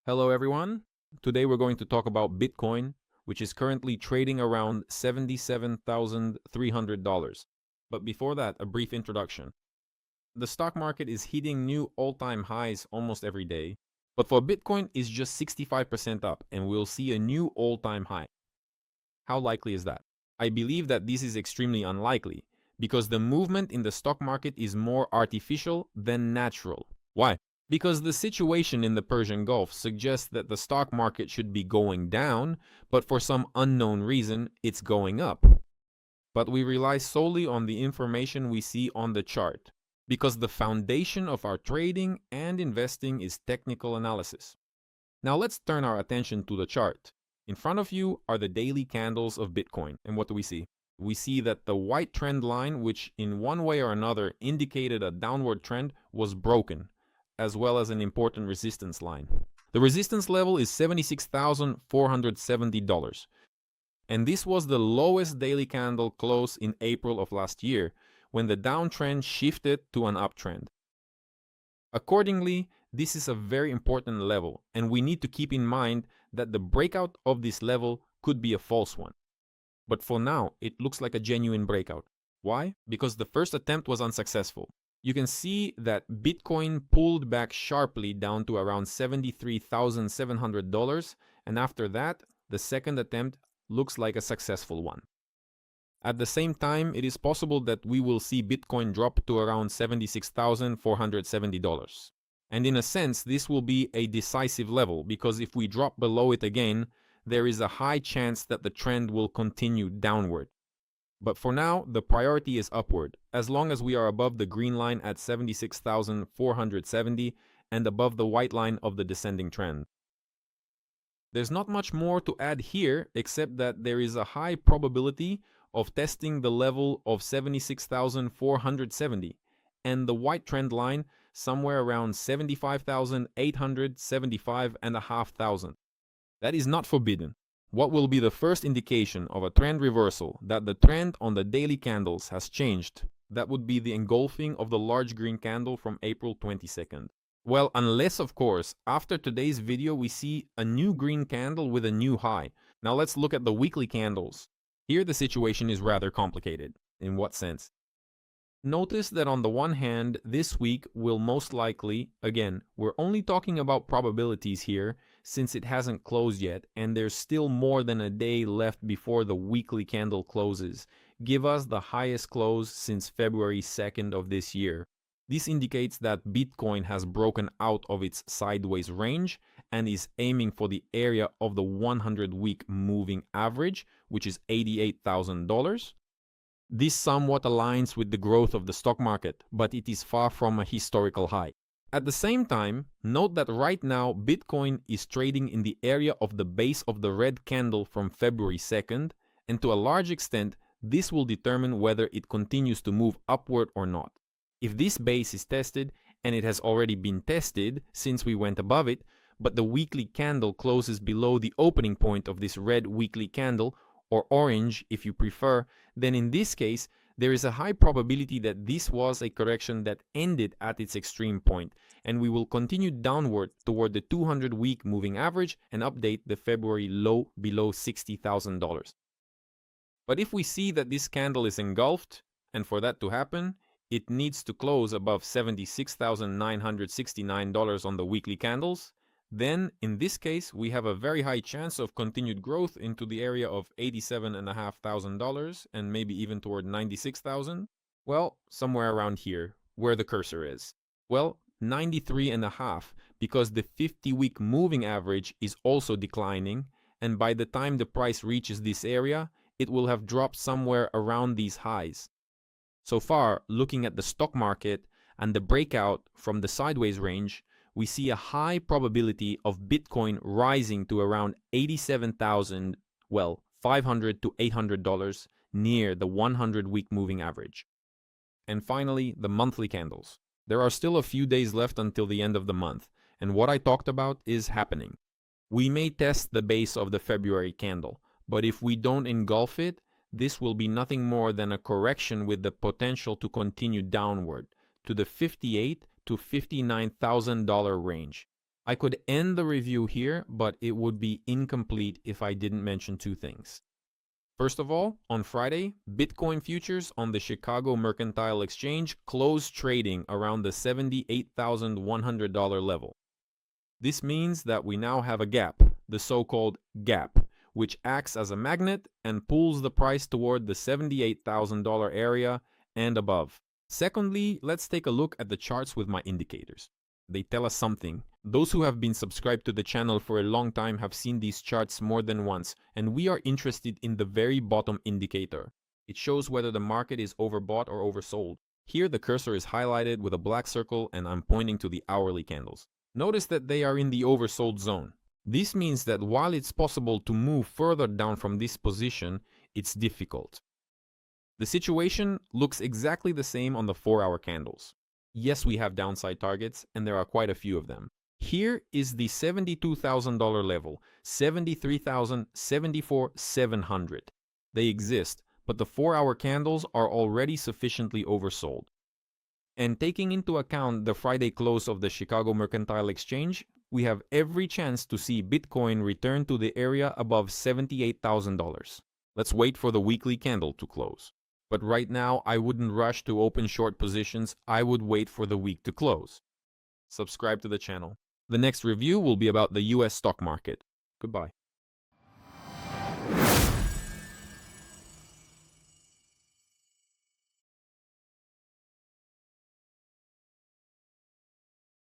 Hello everyone. Today we're going to talk about Bitcoin, which is currently trading around $77,300. But before that, a brief introduction. The stock market is hitting new all-time highs almost every day, but for Bitcoin it's just 65% up and we'll see a new all-time high. How likely is that? I believe that this is extremely unlikely because the movement in the stock market is more artificial than natural. Why? Because the situation in the Persian Gulf suggests that the stock market should be going down, but for some unknown reason, it's going up. But we rely solely on the information we see on the chart, because the foundation of our trading and investing is technical analysis. Now let's turn our attention to the chart. In front of you are the daily candles of Bitcoin, and what do we see? We see that the white trend line, which in one way or another indicated a downward trend, was broken, as well as an important resistance line. The resistance level is $76,470, and this was the lowest daily candle close in April of last year, when the downtrend shifted to an uptrend. Accordingly, this is a very important level, and we need to keep in mind that the breakout of this level could be a false one. But for now, it looks like a genuine breakout. Why? Because the first attempt was unsuccessful. You can see that Bitcoin pulled back sharply down to around $73,700, and after that, the second attempt looks like a successful one. At the same time, it is possible that we will see Bitcoin drop to around $76,470. And in a sense, this will be a decisive level, because if we drop below it again, there is a high chance that the trend will continue downward. But for now, the priority is upward, as long as we are above the green line at 76,470 and above the white line of the descending trend. There's not much more to add here, except that there is a high probability of testing the level of 76,470 and the white trend line somewhere around 75,800, 75,500. That is not forbidden. What will be the first indication of a trend reversal that the trend on the daily candles has changed? That would be the engulfing of the large green candle from April 22nd. Well, unless of course, after today's video we see a new green candle with a new high. Now let's look at the weekly candles. Here the situation is rather complicated. In what sense? Notice that on the one hand, this week will most likely, again, we're only talking about probabilities here since it hasn't closed yet and there's still more than a day left before the weekly candle closes, give us the highest close since February 2nd of this year. This indicates that Bitcoin has broken out of its sideways range and is aiming for the area of the 100-week moving average, which is $88,000. This somewhat aligns with the growth of the stock market, but it is far from a historical high. At the same time, note that right now Bitcoin is trading in the area of the base of the red candle from February 2nd, and to a large extent, this will determine whether it continues to move upward or not. If this base is tested, and it has already been tested since we went above it, but the weekly candle closes below the opening point of this red weekly candle, or orange if you prefer, then in this case, there is a high probability that this was a correction that ended at its extreme point, and we will continue downward toward the 200-week moving average and update the February low below $60,000. But if we see that this candle is engulfed, and for that to happen, it needs to close above $76,969 on the weekly candles, then in this case we have a very high chance of continued growth into the area of $87,500 and maybe even toward $96,000. Well, somewhere around here where the cursor is. Well, 93.5 because the 50-week moving average is also declining, and by the time the price reaches this area it will have dropped somewhere around these highs. So far, looking at the stock market and the breakout from the sideways range, we see a high probability of Bitcoin rising to around $87,000, well, $500 to $800 near the 100-week moving average. And finally, the monthly candles. There are still a few days left until the end of the month, and what I talked about is happening. We may test the base of the February candle, but if we don't engulf it, this will be nothing more than a correction with the potential to continue downward to the $58,000 to $59,000 range. I could end the review here, but it would be incomplete if I didn't mention two things. First of all, on Friday, Bitcoin futures on the Chicago Mercantile Exchange closed trading around the $78,100 level. This means that we now have a gap, the so-called gap, which acts as a magnet and pulls the price toward the $78,000 area and above. Secondly, let's take a look at the charts with my indicators. They tell us something. Those who have been subscribed to the channel for a long time have seen these charts more than once, and we are interested in the very bottom indicator. It shows whether the market is overbought or oversold. Here the cursor is highlighted with a black circle and I'm pointing to the hourly candles. Notice that they are in the oversold zone. This means that while it's possible to move further down from this position, it's difficult. The situation looks exactly the same on the 4-hour candles. Yes, we have downside targets, and there are quite a few of them. Here is the $72,000 level, $73,000, $74,700. They exist, but the 4-hour candles are already sufficiently oversold. And taking into account the Friday close of the Chicago Mercantile Exchange, we have every chance to see Bitcoin return to the area above $78,000. Let's wait for the weekly candle to close. But right now, I wouldn't rush to open short positions. I would wait for the week to close. Subscribe to the channel. The next review will be about the US stock market. Goodbye.